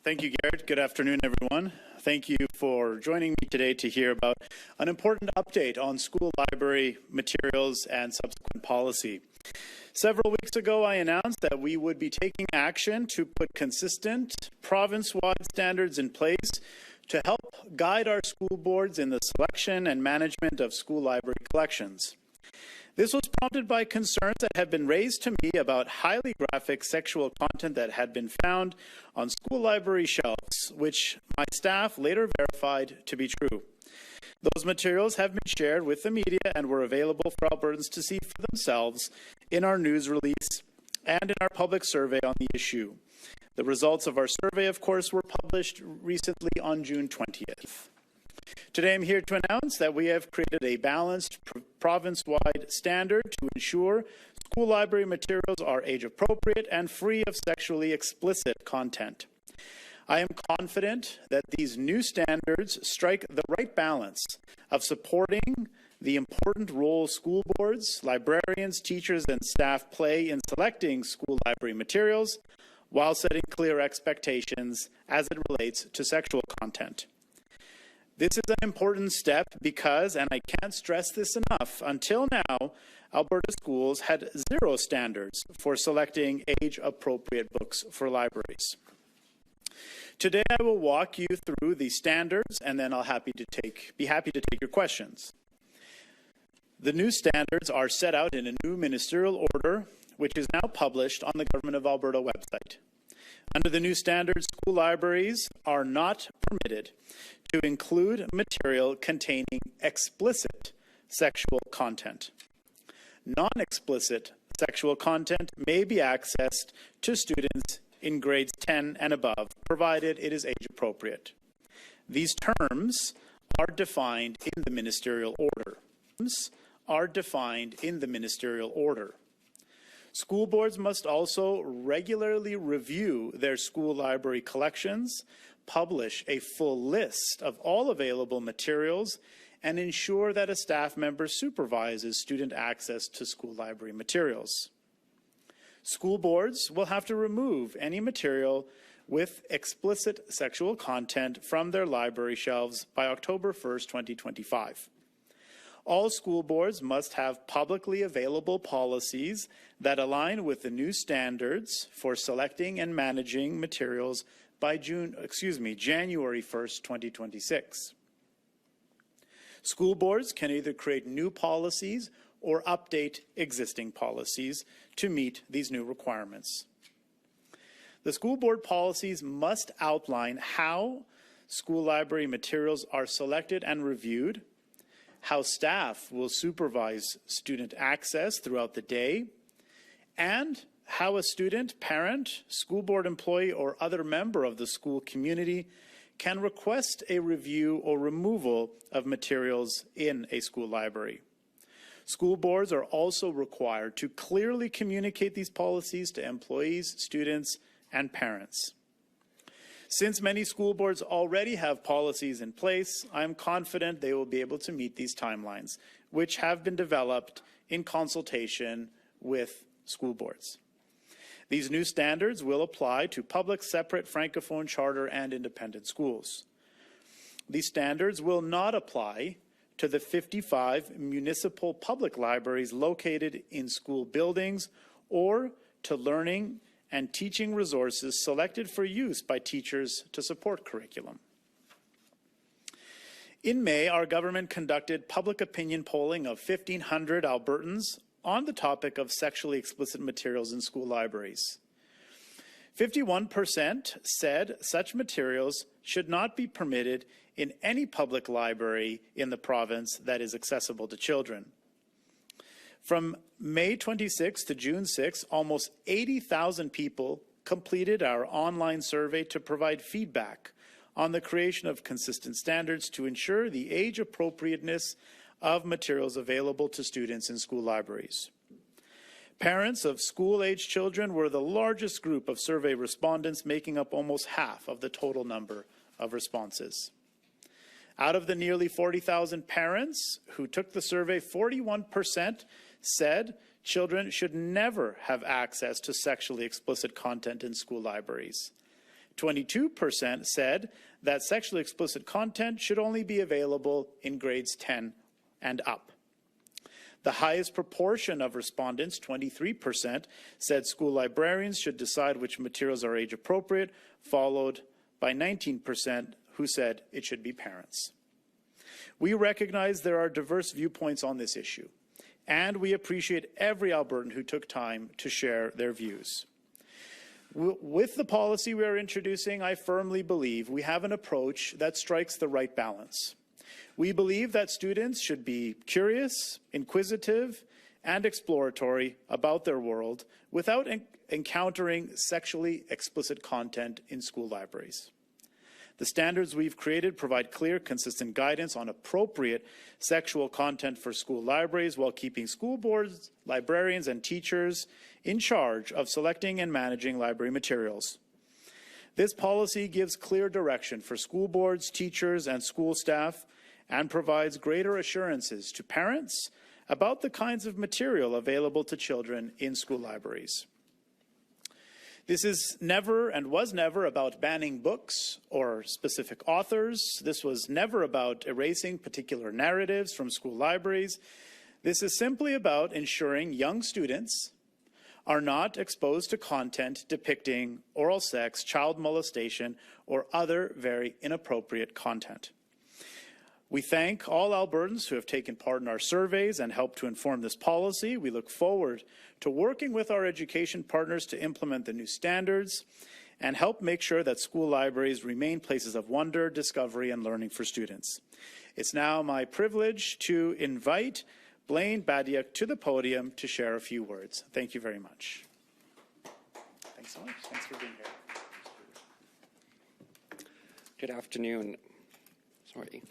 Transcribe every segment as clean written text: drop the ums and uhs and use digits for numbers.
Thank you, Garrett. Good afternoon, everyone. Thank you for joining me today to hear about an important update on school library materials and subsequent policy. Several weeks ago, I announced that we would be taking action to put consistent province-wide standards in place to help guide our school boards in the selection and management of school library collections. This was prompted by concerns that have been raised to me about highly graphic sexual content that had been found on school library shelves, which my staff later verified to be true. Those materials have been shared with the media and were available for Albertans to see for themselves in our news release and in our public survey on the issue. The results of our survey, of course, were published recently on June 20th. Today I'm here to announce that we have created a balanced province-wide standard to ensure school library materials are age-appropriate and free of sexually explicit content. I am confident that these new standards strike the right balance of supporting the important role school boards, librarians, teachers, and staff play in selecting school library materials while setting clear expectations as it relates to sexual content. This is an important step because, and I can't stress this enough, until now, Alberta schools had zero standards for selecting age-appropriate books for libraries. Today, I will walk you through the standards, and then I'll be happy to take your questions. The new standards are set out in a new ministerial order, which is now published on the Government of Alberta website. Under the new standards, school libraries are not permitted to include material containing explicit sexual content. Non-explicit sexual content may be accessed to students in grades 10 and above, provided it is age appropriate. These terms are defined in the ministerial order. School boards must also regularly review their school library collections, publish a full list of all available materials, and ensure that a staff member supervises student access to school library materials. School boards will have to remove any material with explicit sexual content from their library shelves by October 1st, 2025. All school boards must have publicly available policies that align with the new standards for selecting and managing materials by January 1st, 2026. School boards can either create new policies or update existing policies to meet these new requirements. The school board policies must outline how school library materials are selected and reviewed, how staff will supervise student access throughout the day, and how a student, parent, school board employee, or other member of the school community can request a review or removal of materials in a school library. School boards are also required to clearly communicate these policies to employees, students, and parents. Since many school boards already have policies in place, I am confident they will be able to meet these timelines, which have been developed in consultation with school boards. These new standards will apply to public, separate, francophone, charter, and independent schools. These standards will not apply to the 55 municipal public libraries located in school buildings or to learning and teaching resources selected for use by teachers to support curriculum. In May, our government conducted public opinion polling of 1,500 Albertans on the topic of sexually explicit materials in school libraries. 51% said such materials should not be permitted in any public library in the province that is accessible to children. From May 26 to June 6, almost 80,000 people completed our online survey to provide feedback on the creation of consistent standards to ensure the age appropriateness of materials available to students in school libraries. Parents of school-age children were the largest group of survey respondents, making up almost half of the total number of responses. Out of the nearly 40,000 parents who took the survey, 41% said children should never have access to sexually explicit content in school libraries. 22% said that sexually explicit content should only be available in grades 10 and up. The highest proportion of respondents, 23%, said school librarians should decide which materials are age appropriate, followed by 19% who said it should be parents. We recognize there are diverse viewpoints on this issue, and we appreciate every Albertan who took time to share their views. With the policy we are introducing, I firmly believe we have an approach that strikes the right balance. We believe that students should be curious, inquisitive, and exploratory about their world without encountering sexually explicit content in school libraries. The standards we've created provide clear, consistent guidance on appropriate sexual content for school libraries while keeping school boards, librarians, and teachers in charge of selecting and managing library materials. This policy gives clear direction for school boards, teachers, and school staff, and provides greater assurances to parents about the kinds of material available to children in school libraries. This is never and was never about banning books or specific authors. This was never about erasing particular narratives from school libraries. This is simply about ensuring young students are not exposed to content depicting oral sex, child molestation, or other very inappropriate content. We thank all Albertans who have taken part in our surveys and helped to inform this policy. We look forward to working with our education partners to implement the new standards and help make sure that school libraries remain places of wonder, discovery, and learning for students. It's now my privilege to invite Blaine Badiuk to the podium to share a few words. Thank you very much. Thanks so much. Thanks for being here. Good afternoon. Sorry.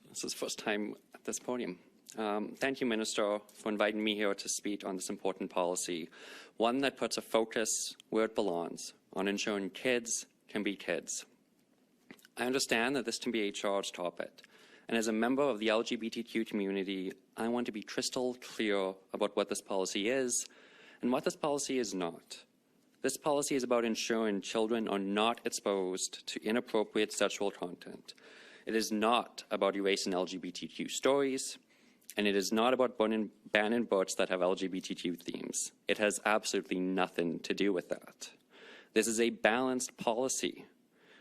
This is the first time at this podium. Thank you, Minister, for inviting me here to speak on this important policy, one that puts a focus where it belongs, on ensuring kids can be kids. I understand that this can be a charged topic, and as a member of the LGBTQ community, I want to be crystal clear about what this policy is and what this policy is not. This policy is about ensuring children are not exposed to inappropriate sexual content. It is not about erasing LGBTQ stories, and it is not about banning books that have LGBTQ themes. It has absolutely nothing to do with that. This is a balanced policy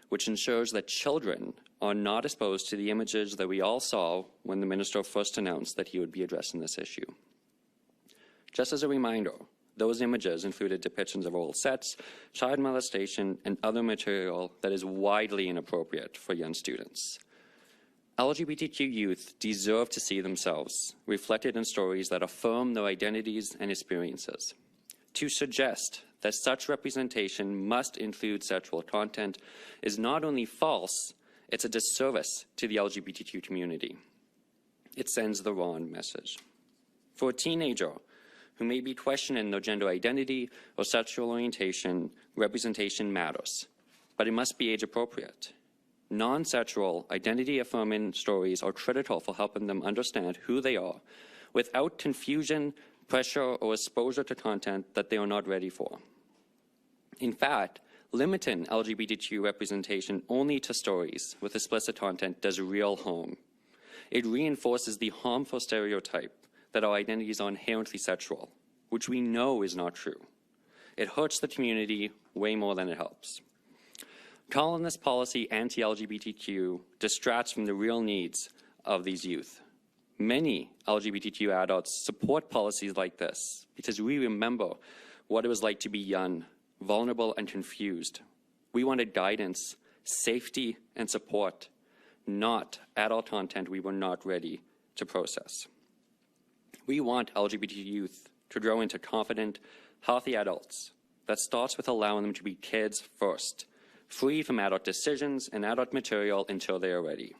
which ensures that children are not exposed to the images that we all saw when the Minister first announced that he would be addressing this issue. Just as a reminder, those images included depictions of oral sex, child molestation, and other material that is widely inappropriate for young students. LGBTQ youth deserve to see themselves reflected in stories that affirm their identities and experiences. To suggest that such representation must include sexual content is not only false, it's a disservice to the LGBTQ community. It sends the wrong message. For a teenager who may be questioning their gender identity or sexual orientation, representation matters, but it must be age appropriate. Non-sexual, identity-affirming stories are critical for helping them understand who they are without confusion, pressure, or exposure to content that they are not ready for. In fact, limiting LGBTQ representation only to stories with explicit content does real harm. It reinforces the harmful stereotype that our identities are inherently sexual, which we know is not true. It hurts the community way more than it helps. Calling this policy anti-LGBTQ distracts from the real needs of these youth. Many LGBTQ adults support policies like this because we remember what it was like to be young, vulnerable, and confused. We wanted guidance, safety, and support, not adult content we were not ready to process. We want LGBT youth to grow into confident, healthy adults. That starts with allowing them to be kids first, free from adult decisions and adult material until they are ready.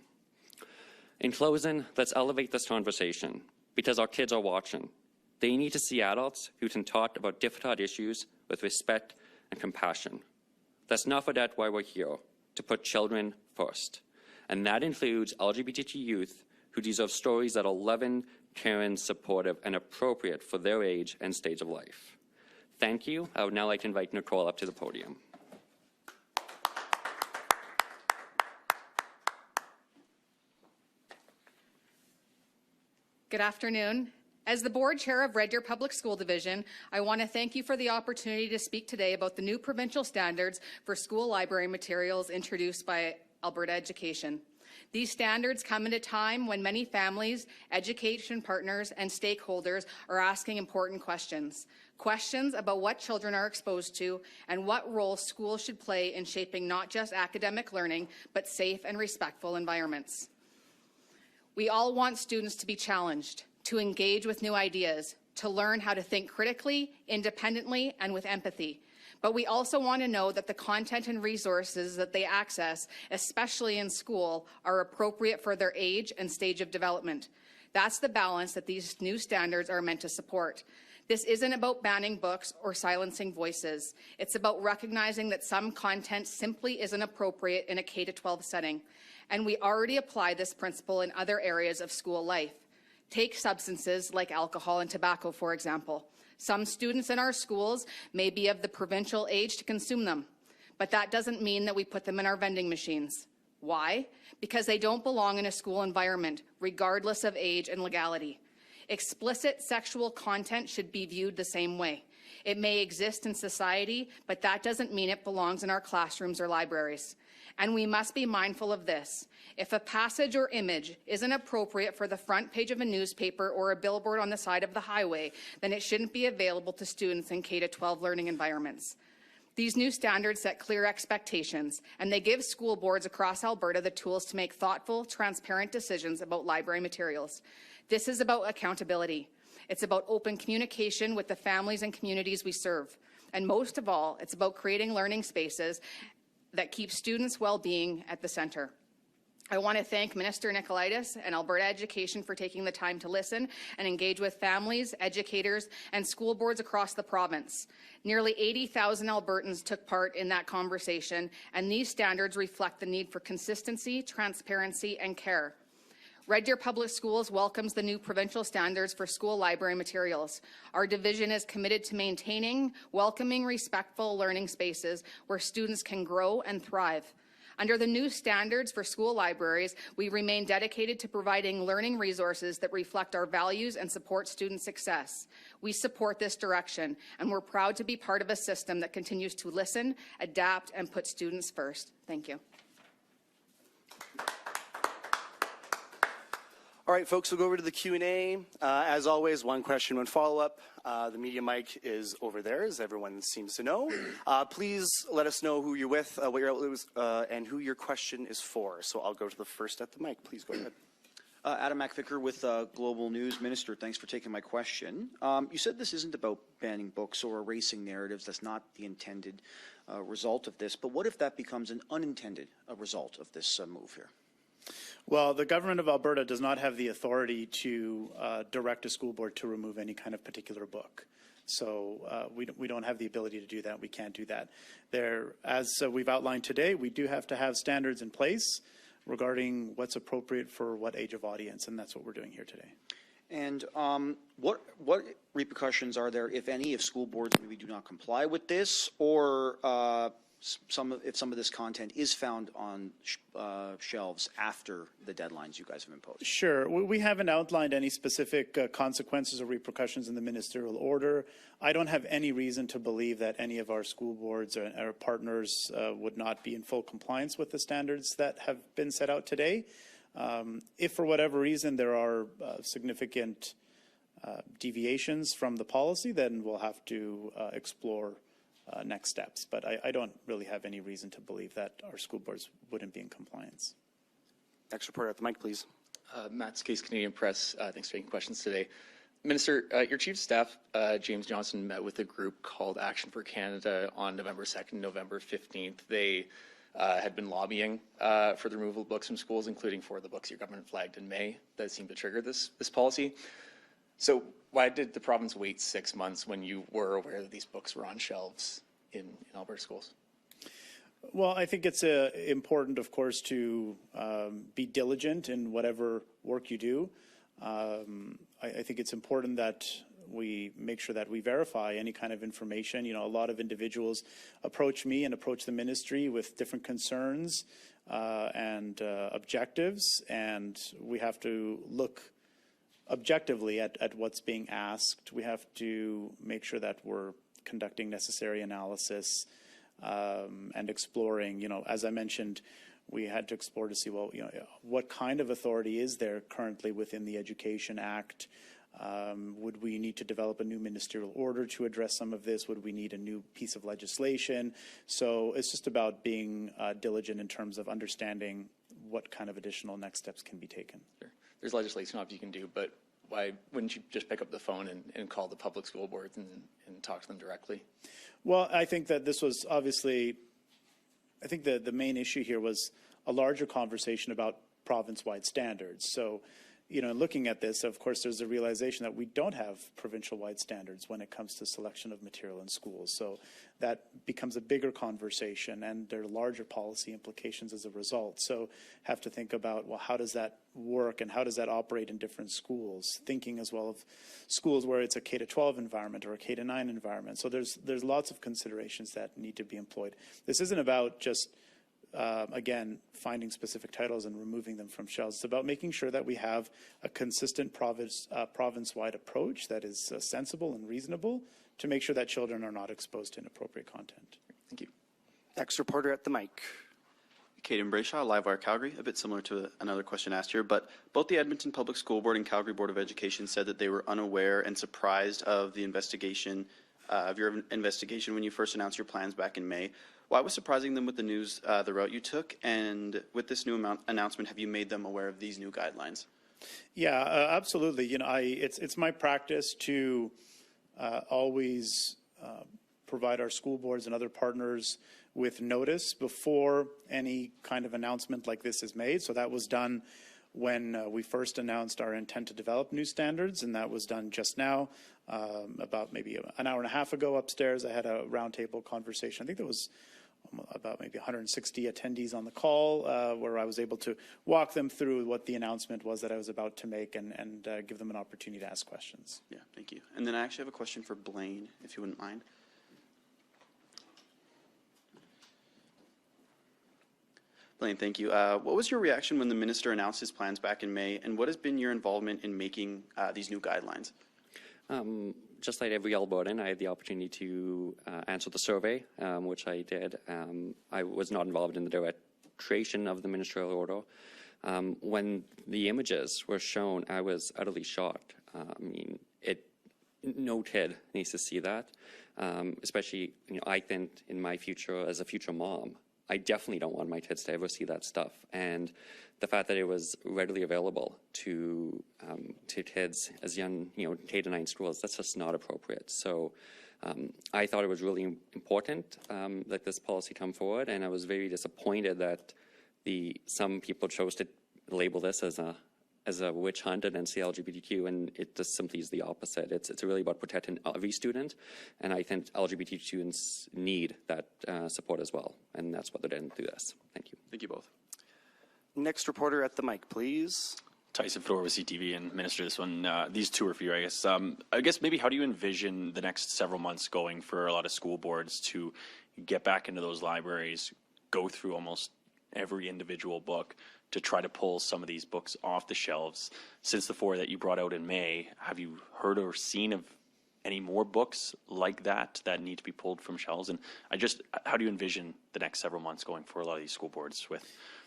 In closing, let's elevate this conversation because our kids are watching. They need to see adults who can talk about difficult issues with respect and compassion. Let's not forget why we're here, to put children first. And that includes LGBTQ youth who deserve stories that are loving, caring, supportive, and appropriate for their age and stage of life. Thank you. I would now like to invite Nicole up to the podium. Good afternoon. As the board chair of Red Deer Public School Division, I want to thank you for the opportunity to speak today about the new provincial standards for school library materials introduced by Alberta Education. These standards come at a time when many families, education partners, and stakeholders are asking important questions. Questions about what children are exposed to and what role schools should play in shaping not just academic learning, but safe and respectful environments. We all want students to be challenged, to engage with new ideas, to learn how to think critically, independently, and with empathy. But we also want to know that the content and resources that they access, especially in school, are appropriate for their age and stage of development. That's the balance that these new standards are meant to support. This isn't about banning books or silencing voices. It's about recognizing that some content simply isn't appropriate in a K-12 setting. And we already apply this principle in other areas of school life. Take substances like alcohol and tobacco, for example. Some students in our schools may be of the provincial age to consume them, but that doesn't mean that we put them in our vending machines. Why? Because they don't belong in a school environment, regardless of age and legality. Explicit sexual content should be viewed the same way. It may exist in society, but that doesn't mean it belongs in our classrooms or libraries. And we must be mindful of this. If a passage or image isn't appropriate for the front page of a newspaper or a billboard on the side of the highway, then it shouldn't be available to students in K-12 learning environments. These new standards set clear expectations, and they give school boards across Alberta the tools to make thoughtful, transparent decisions about library materials. This is about accountability. It's about open communication with the families and communities we serve. And most of all, it's about creating learning spaces that keep students' well-being at the center. I want to thank Minister Nicolaides and Alberta Education for taking the time to listen and engage with families, educators, and school boards across the province. Nearly 80,000 Albertans took part in that conversation, and these standards reflect the need for consistency, transparency, and care. Red Deer Public Schools welcomes the new provincial standards for school library materials. Our division is committed to maintaining welcoming, respectful learning spaces where students can grow and thrive. Under the new standards for school libraries, we remain dedicated to providing learning resources that reflect our values and support student success. We support this direction, and we're proud to be part of a system that continues to listen, adapt, and put students first. Thank you. All right, folks, we'll go over to the Q&A. As always, one question, one follow-up. The media mic is over there, as everyone seems to know. Please let us know who you're with, what your outlet is, and who your question is for. So I'll go to the first at the mic. Please go ahead. Adam McVicker with Global News. Minister, thanks for taking my question. You said this isn't about banning books or erasing narratives. That's not the intended result of this. But what if that becomes an unintended result of this move here? Well, the government of Alberta does not have the authority to direct a school board to remove any kind of particular book. So we don't have the ability to do that. We can't do that. As we've outlined today, we do have to have standards in place regarding what's appropriate for what age of audience, and that's what we're doing here today. And what repercussions are there, if any, if school boards maybe do not comply with this, or if some of this content is found on shelves after the deadlines you guys have imposed? Sure. We haven't outlined any specific consequences or repercussions in the ministerial order. I don't have any reason to believe that any of our school boards or our partners would not be in full compliance with the standards that have been set out today. If for whatever reason there are significant deviations from the policy, then we'll have to explore next steps. But I don't really have any reason to believe that our school boards wouldn't be in compliance. Next reporter at the mic, please. Matt's Case, Canadian Press. Thanks for taking questions today. Minister, your Chief of Staff, James Johnson, met with a group called Action for Canada on November 2nd, November 15th. They had been lobbying for the removal of books from schools, including for the books your government flagged in May that seemed to trigger this policy. So why did the province wait 6 months when you were aware that these books were on shelves in Alberta schools? Well, I think it's important, of course, to be diligent in whatever work you do. I think it's important that we make sure that we verify any kind of information. You know, a lot of individuals approach me and approach the ministry with different concerns and objectives, and we have to look objectively at what's being asked. We have to make sure that we're conducting necessary analysis and exploring, as I mentioned, we had to explore to see, well, what kind of authority is there currently within the Education Act? Would we need to develop a new ministerial order to address some of this? Would we need a new piece of legislation? So it's just about being diligent in terms of understanding what kind of additional next steps can be taken. Sure. There's legislation you can do, but why wouldn't you just pick up the phone and call the public school boards and talk to them directly? Well, I think that this was obviously, I think the main issue here was a larger conversation about province-wide standards. So, looking at this, of course, there's a realization that we don't have provincial-wide standards when it comes to selection of material in schools. So that becomes a bigger conversation, and there are larger policy implications as a result. So have to think about, well, how does that work and how does that operate in different schools? Thinking as well of schools where it's a K-12 environment or a K-9 environment. So there's lots of considerations that need to be employed. This isn't about just again, finding specific titles and removing them from shelves. It's about making sure that we have a consistent province-wide approach that is sensible and reasonable to make sure that children are not exposed to inappropriate content. Thank you. Next reporter at the mic. Caden Brayshaw, Livewire Calgary. A bit similar to another question asked here, but both the Edmonton Public School Board and Calgary Board of Education said that they were unaware and surprised of the investigation, of your investigation when you first announced your plans back in May. Why was surprising them with the news, the route you took, and with this new announcement, have you made them aware of these new guidelines? Yeah, absolutely. It's my practice to always provide our school boards and other partners with notice before any kind of announcement like this is made. So that was done when we first announced our intent to develop new standards, and that was done just now, about maybe an hour and a half ago upstairs. I had a roundtable conversation. I think there was about maybe 160 attendees on the call, where I was able to walk them through what the announcement was that I was about to make and give them an opportunity to ask questions. Yeah, thank you. And then I actually have a question for Blaine, if you wouldn't mind. Blaine, thank you. What was your reaction when the minister announced his plans back in May, and what has been your involvement in making these new guidelines? Just like every Albertan, I had the opportunity to answer the survey, which I did. I was not involved in the direct creation of the ministerial order. When the images were shown, I was utterly shocked. No kid needs to see that, especially, I think in my future, as a future mom, I definitely don't want my kids to ever see that stuff. And the fact that it was readily available to kids as young, K-9 schools, that's just not appropriate. So I thought it was really important that this policy come forward, and I was very disappointed that some people chose to label this as a witch hunt against the LGBTQ, and it just simply is the opposite. It's really about protecting every student, and I think LGBT students need that support as well, and that's what they're doing through this. Thank you. Thank you both. Next reporter at the mic, please. Tyson Fedor with CTV, and Minister, this one, these two are for you, I guess. I guess maybe how do you envision the next several months going for a lot of school boards to get back into those libraries, go through almost every individual book to try to pull some of these books off the shelves? Since the 4 that you brought out in May, have you heard or seen of any more books like that need to be pulled from shelves? And how do you envision the next several months going for a lot of these school boards with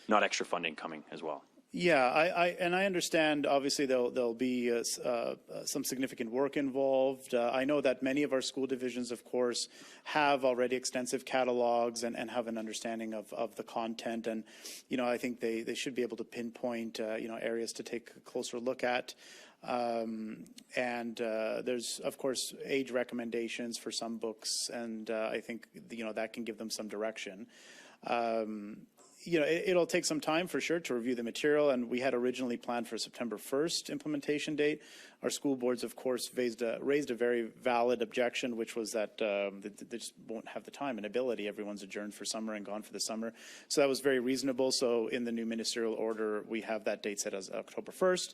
not extra funding coming as well? Yeah, I understand. Obviously, there'll be some significant work involved. I know that many of our school divisions, of course, have already extensive catalogs and have an understanding of the content. And I think they should be able to pinpoint areas to take a closer look at. There's, of course, age recommendations for some books, and I think that can give them some direction. It'll take some time for sure to review the material, and we had originally planned for September 1st implementation date. Our school boards, of course, raised a very valid objection, which was that they just won't have the time and ability. Everyone's adjourned for summer and gone for the summer. So that was very reasonable. So in the new ministerial order, we have that date set as October 1st.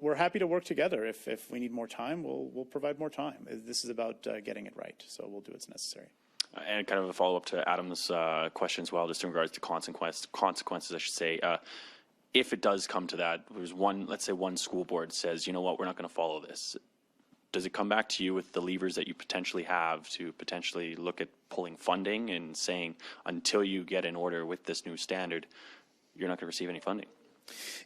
We're happy to work together. If we need more time, we'll provide more time. This is about getting it right, so we'll do what's necessary. And kind of a follow-up to Adam's question as well, just in regards to consequences, I should say. if it does come to that, there's one, let's say one school board says, you know what, we're not going to follow this. Does it come back to you with the levers that you potentially have to potentially look at pulling funding and saying, until you get in order with this new standard, you're not going to receive any funding?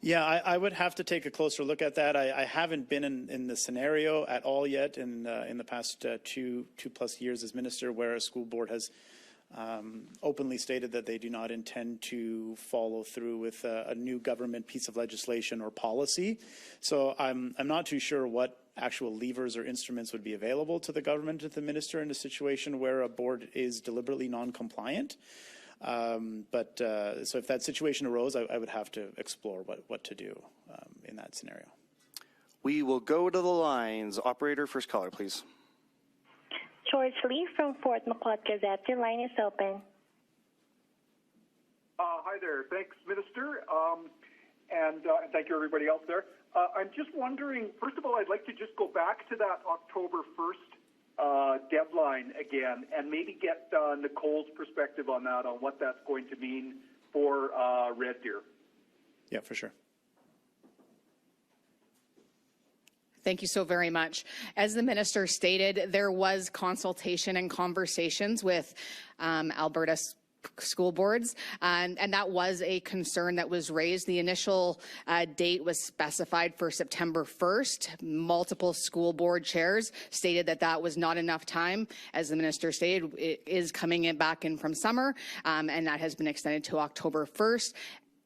Yeah, I would have to take a closer look at that. I haven't been in the scenario at all yet in the past two plus years as minister, where a school board has openly stated that they do not intend to follow through with a new government piece of legislation or policy. So I'm not too sure what actual levers or instruments would be available to the government and the minister in a situation where a board is deliberately non-compliant. So if that situation arose, I would have to explore what to do in that scenario. We will go to the lines. Operator, first caller, please. George Lee from Fort Macleod Gazette. Your line is open. Hi there. Thanks, Minister. And thank you, everybody else there. I'm just wondering, first of all, I'd like to just go back to that October 1st deadline again, and maybe get Nicole's perspective on that, on what that's going to mean for Red Deer. Yeah, for sure. Thank you so very much. As the minister stated, there was consultation and conversations with Alberta school boards, and that was a concern that was raised. The initial date was specified for September 1st. Multiple school board chairs stated that that was not enough time. As the minister stated, it is coming back in from summer, and that has been extended to October 1st.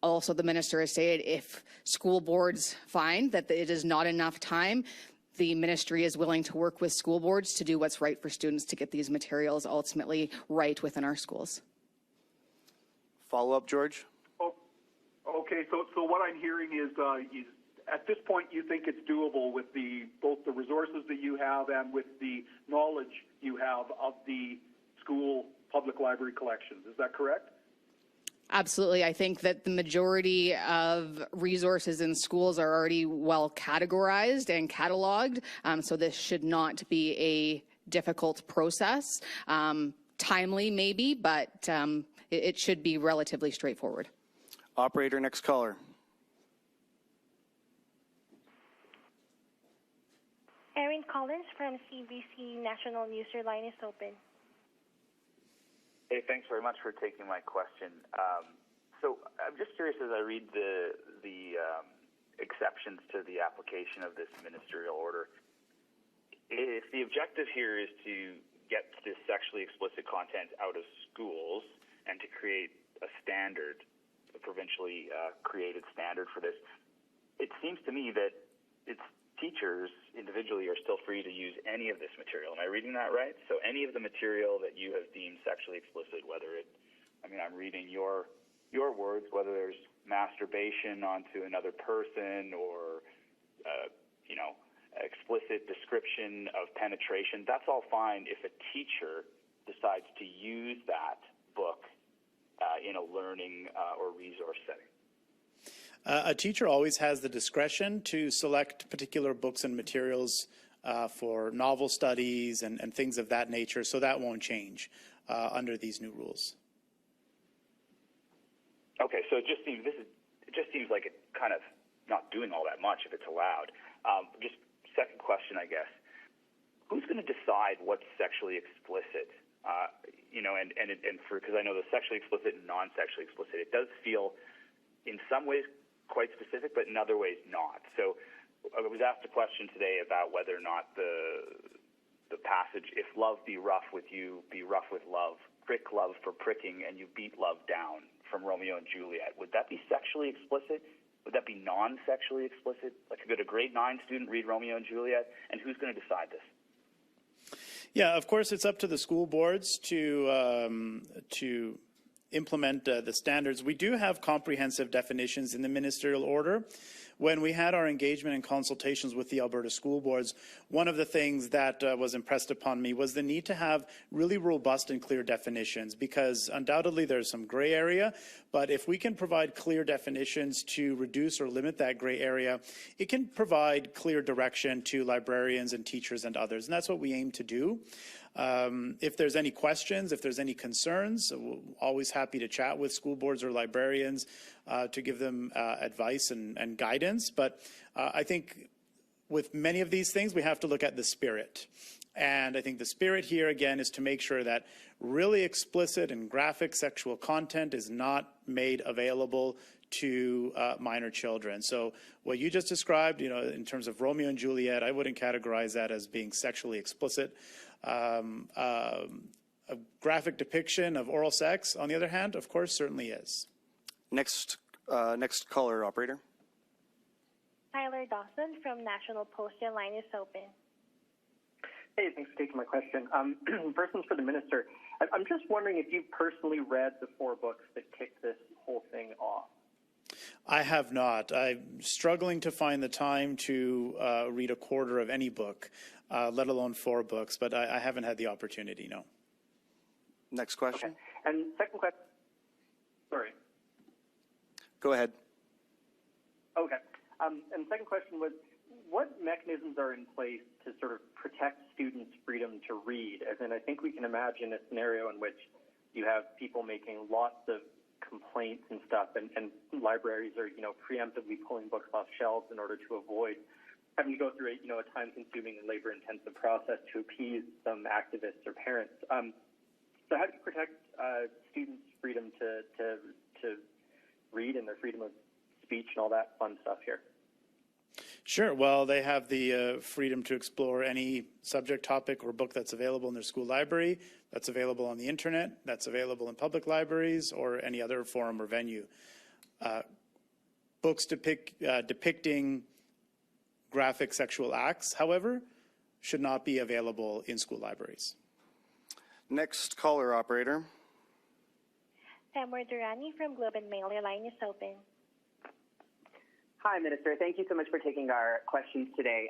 Also, the minister has stated if school boards find that it is not enough time, the ministry is willing to work with school boards to do what's right for students to get these materials ultimately right within our schools. Follow up, George? Oh, okay, so what I'm hearing is at this point you think it's doable with both the resources that you have and with the knowledge you have of the school public library collections. Is that correct? Absolutely. I think that the majority of resources in schools are already well categorized and cataloged, so this should not be a difficult process. Timely maybe, but it should be relatively straightforward. Operator, next caller. Erin Collins from CBC National News. Your line is open. Hey, thanks very much for taking my question. So I'm just curious, as I read the exceptions to the application of this ministerial order, if the objective here is to get this sexually explicit content out of schools and to create a standard, a provincially created standard for this, it seems to me that it's teachers individually are still free to use any of this material. Am I reading that right? So any of the material that you have deemed sexually explicit, whether it, I mean, I'm reading your words, whether there's masturbation onto another person or, explicit description of penetration, that's all fine if a teacher decides to use that book in a learning or resource setting. A teacher always has the discretion to select particular books and materials for novel studies and things of that nature, so that won't change under these new rules. Okay, so it just seems like it's kind of not doing all that much if it's allowed. Just second question, I guess. Who's going to decide what's sexually explicit? Because I know the sexually explicit and non-sexually explicit, it does feel in some ways quite specific, but in other ways not. So I was asked a question today about whether or not the passage, if love be rough with you, be rough with love, prick love for pricking, and you beat love down, from Romeo and Juliet. Would that be sexually explicit? Would that be non-sexually explicit? Like, could a grade 9 student read Romeo and Juliet? And who's going to decide this? Yeah, of course, it's up to the school boards to implement the standards. We do have comprehensive definitions in the ministerial order. When we had our engagement and consultations with the Alberta school boards, one of the things that was impressed upon me was the need to have really robust and clear definitions, because undoubtedly there's some gray area, but if we can provide clear definitions to reduce or limit that gray area, it can provide clear direction to librarians and teachers and others, and that's what we aim to do. If there's any questions, if there's any concerns, we're always happy to chat with school boards or librarians to give them advice and guidance. But I think with many of these things, we have to look at the spirit. And I think the spirit here, again, is to make sure that really explicit and graphic sexual content is not made available to minor children. So what you just described, in terms of Romeo and Juliet, I wouldn't categorize that as being sexually explicit. A graphic depiction of oral sex, on the other hand, of course, certainly is. Next caller, operator. Tyler Dawson from National Post. Your line is open. Hey, thanks for taking my question. First one's for the minister. I'm just wondering if you've personally read the 4 books that kicked this whole thing off. I have not. I'm struggling to find the time to read a quarter of any book, let alone 4 books, but I haven't had the opportunity, no. Next question. Okay. And second question. Sorry. Go ahead. Okay. And the second question was, what mechanisms are in place to sort of protect students' freedom to read? As in, I think we can imagine a scenario in which you have people making lots of complaints and stuff, and libraries are, preemptively pulling books off shelves in order to avoid having to go through a time-consuming and labor-intensive process to appease some activists or parents. So how do you protect students' freedom to read and their freedom of speech and all that fun stuff here? Sure. Well, they have the freedom to explore any subject, topic, or book that's available in their school library, that's available on the internet, that's available in public libraries, or any other forum or venue. Books depicting graphic sexual acts, however, should not be available in school libraries. Next caller, operator. Tamara Durrani from Globe and Mail. Your line is open. Hi, Minister. Thank you so much for taking our questions today.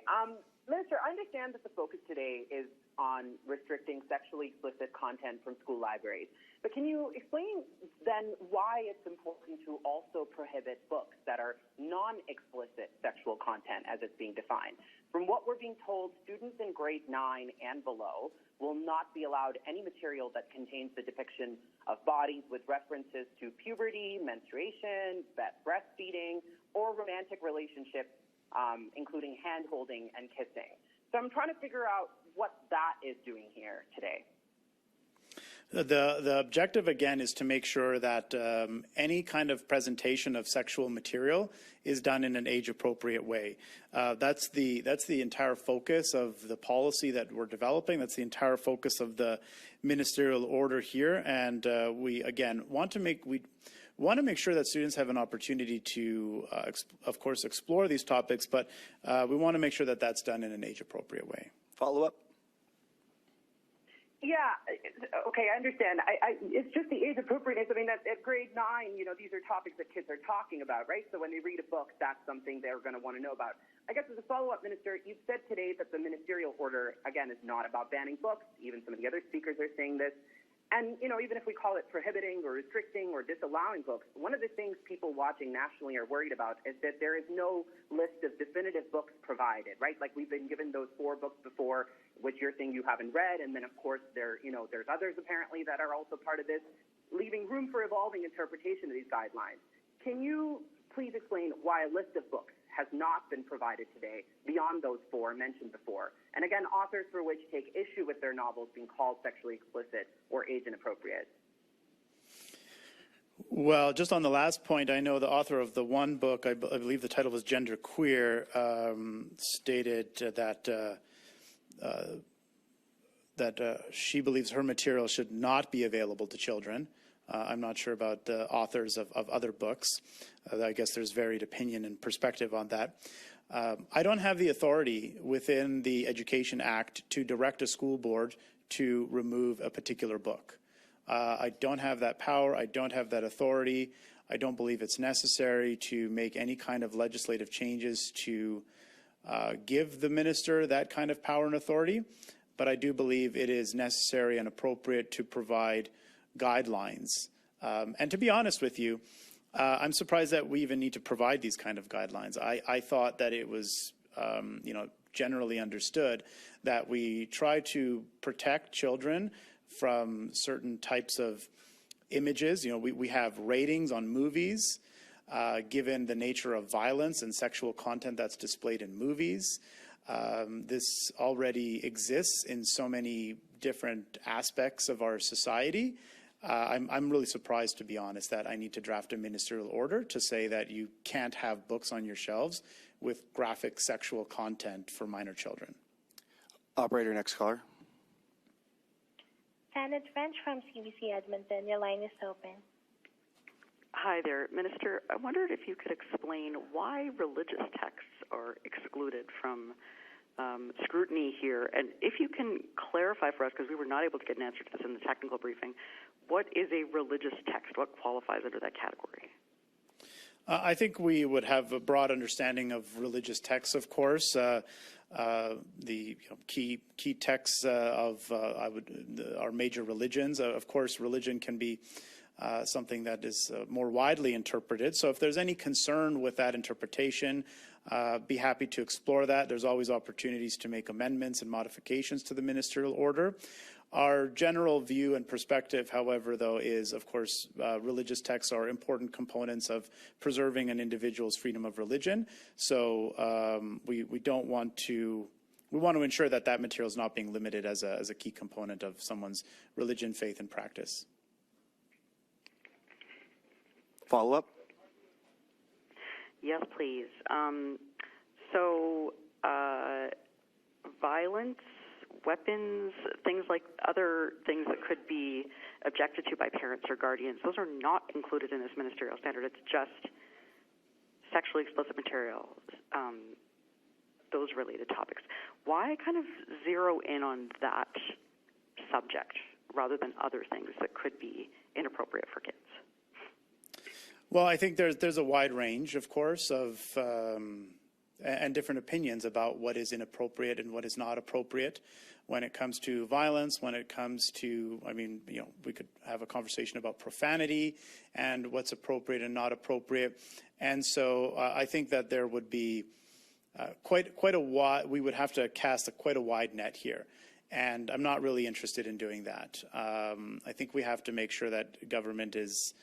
Minister, I understand that the focus today is on restricting sexually explicit content from school libraries. But can you explain then why it's important to also prohibit books that are non-explicit sexual content as it's being defined? From what we're being told, students in grade 9 and below will not be allowed any material that contains the depiction of bodies with references to puberty, menstruation, breastfeeding, or romantic relationships, including hand-holding and kissing. So I'm trying to figure out what that is doing here today. The objective, again, is to make sure that any kind of presentation of sexual material is done in an age-appropriate way. That's the entire focus of the policy that we're developing. That's the entire focus of the ministerial order here. And we, again, want to make sure that students have an opportunity to, of course, explore these topics, but we want to make sure that that's done in an age-appropriate way. Follow-up? Yeah, okay, I understand. It's just the age appropriateness. I mean, at grade 9, these are topics that kids are talking about, right? So when they read a book, that's something they're going to want to know about. I guess as a follow-up, Minister, you've said today that the ministerial order, again, is not about banning books. Even some of the other speakers are saying this. And, even if we call it prohibiting or restricting or disallowing books, one of the things people watching nationally are worried about is that there is no list of definitive books provided, right? Like we've been given those 4 books before, which you're saying you haven't read. And then, of course, there's others apparently that are also part of this, leaving room for evolving interpretation of these guidelines. Can you please explain why a list of books has not been provided today beyond those 4 mentioned before? And again, authors for which take issue with their novels being called sexually explicit or age inappropriate. Well, just on the last point, I know the author of the one book, I believe the title was Gender Queer, stated that she believes her material should not be available to children. I'm not sure about the authors of other books. I guess there's varied opinion and perspective on that. I don't have the authority within the Education Act to direct a school board to remove a particular book. I don't have that power. I don't have that authority. I don't believe it's necessary to make any kind of legislative changes to give the minister that kind of power and authority. But I do believe it is necessary and appropriate to provide guidelines. And to be honest with you, I'm surprised that we even need to provide these kind of guidelines. I thought that it was, generally understood that we try to protect children from certain types of images. You know, we have ratings on movies, given the nature of violence and sexual content that's displayed in movies. This already exists in so many different aspects of our society. I'm really surprised, to be honest, that I need to draft a ministerial order to say that you can't have books on your shelves with graphic sexual content for minor children. Operator, next caller. Janet French from CBC Edmonton. Your line is open. Hi there, Minister. I wondered if you could explain why religious texts are excluded from scrutiny here, and if you can clarify for us, because we were not able to get an answer to this in the technical briefing, what is a religious text? What qualifies under that category? I think we would have a broad understanding of religious texts, of course. The key texts of our major religions. Of course, religion can be something that is more widely interpreted. So if there's any concern with that interpretation, be happy to explore that. There's always opportunities to make amendments and modifications to the ministerial order. Our general view and perspective, however, though, is, of course, religious texts are important components of preserving an individual's freedom of religion. So we want to ensure that that material is not being limited as a key component of someone's religion, faith, and practice. Follow up? Yes, please. Violence, weapons, things like other things that could be objected to by parents or guardians, those are not included in this ministerial standard. It's just sexually explicit material, those related topics. Why kind of zero in on that subject rather than other things that could be inappropriate for kids? Well, I think there's a wide range, of course, of and different opinions about what is inappropriate and what is not appropriate when it comes to violence, when it comes to, I mean, you know, we could have a conversation about profanity and what's appropriate and not appropriate. And so I think that there would be quite a wide, we would have to cast quite a wide net here. And I'm not really interested in doing that. I think we have to make sure that government is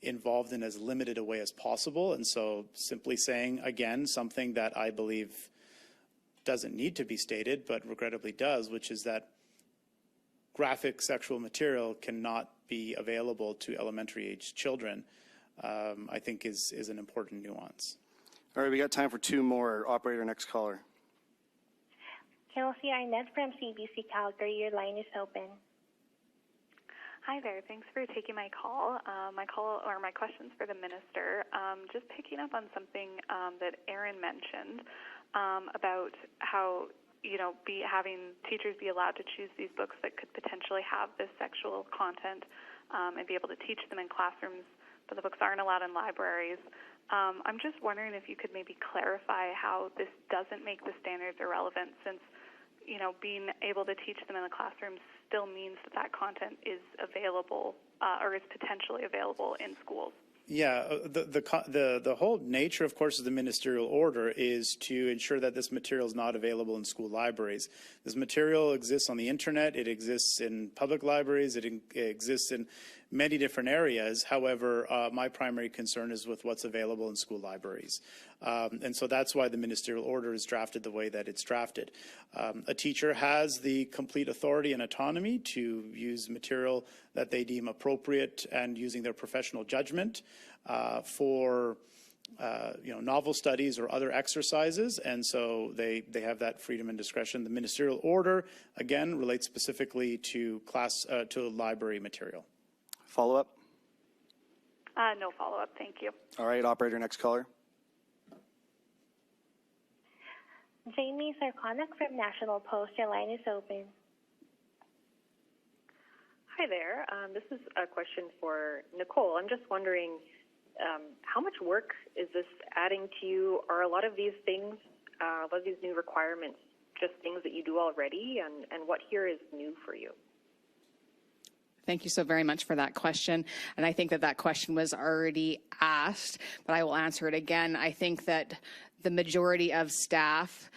involved in as limited a way as possible. And so simply saying, again, something that I believe doesn't need to be stated, but regrettably does, which is that graphic sexual material cannot be available to elementary age children, I think is an important nuance. All right, we got time for two more. Operator, next caller. Kelsey Arnett from CBC Calgary. Your line is open. Hi there. Thanks for taking my call. My questions for the minister. Just picking up on something that Aaron mentioned about how having teachers be allowed to choose these books that could potentially have this sexual content and be able to teach them in classrooms, but the books aren't allowed in libraries. I'm just wondering if you could maybe clarify how this doesn't make the standards irrelevant, since being able to teach them in the classroom still means that content is available or is potentially available in schools. Yeah, the whole nature, of course, of the ministerial order is to ensure that this material is not available in school libraries. This material exists on the internet, it exists in public libraries, it exists in many different areas. However, my primary concern is with what's available in school libraries. And so that's why the ministerial order is drafted the way that it's drafted. A teacher has the complete authority and autonomy to use material that they deem appropriate and using their professional judgment for novel studies or other exercises, and so they have that freedom and discretion. The ministerial order, again, relates specifically to library material. Follow up? No follow-up, thank you. All right, operator, next caller. Jamie Sarkonik from National Post. Your line is open. Hi there. This is a question for Nicole. I'm just wondering, how much work is this adding to you? Are a lot of these things, a lot of these new requirements, just things that you do already, and what here is new for you? Thank you so very much for that question. And I think that question was already asked, but I will answer it again. I think that the majority of staff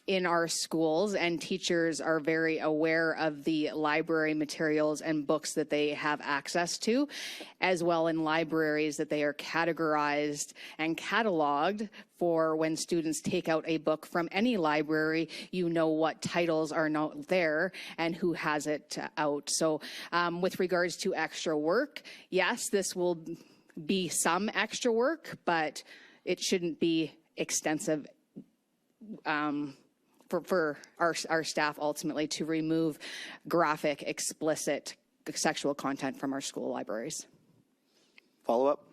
in our schools, and teachers are very aware of the library materials and books that they have access to, as well in libraries that they are categorized and cataloged for when students take out a book from any library, you know what titles are not there and who has it out. So with regards to extra work, yes, this will be some extra work, but it shouldn't be extensive for our staff ultimately to remove graphic, explicit sexual content from our school libraries. Follow up?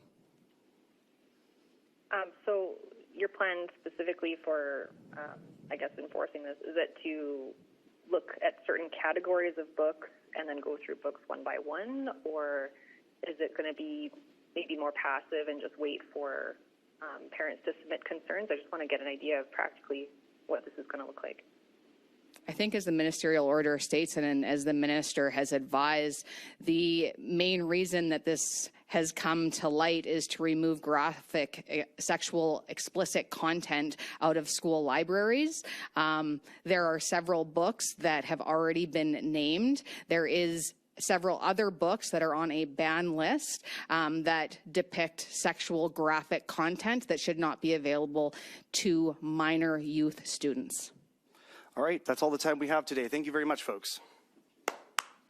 So your plan specifically for, I guess, enforcing this, is it to look at certain categories of books and then go through books one by one, or is it going to be maybe more passive and just wait for parents to submit concerns? I just want to get an idea of practically what this is going to look like. I think as the ministerial order states and as the minister has advised, the main reason that this has come to light is to remove graphic, sexual, explicit content out of school libraries. There are several books that have already been named. There is several other books that are on a ban list that depict sexual graphic content that should not be available to minor youth students. All right, that's all the time we have today. Thank you very much, folks.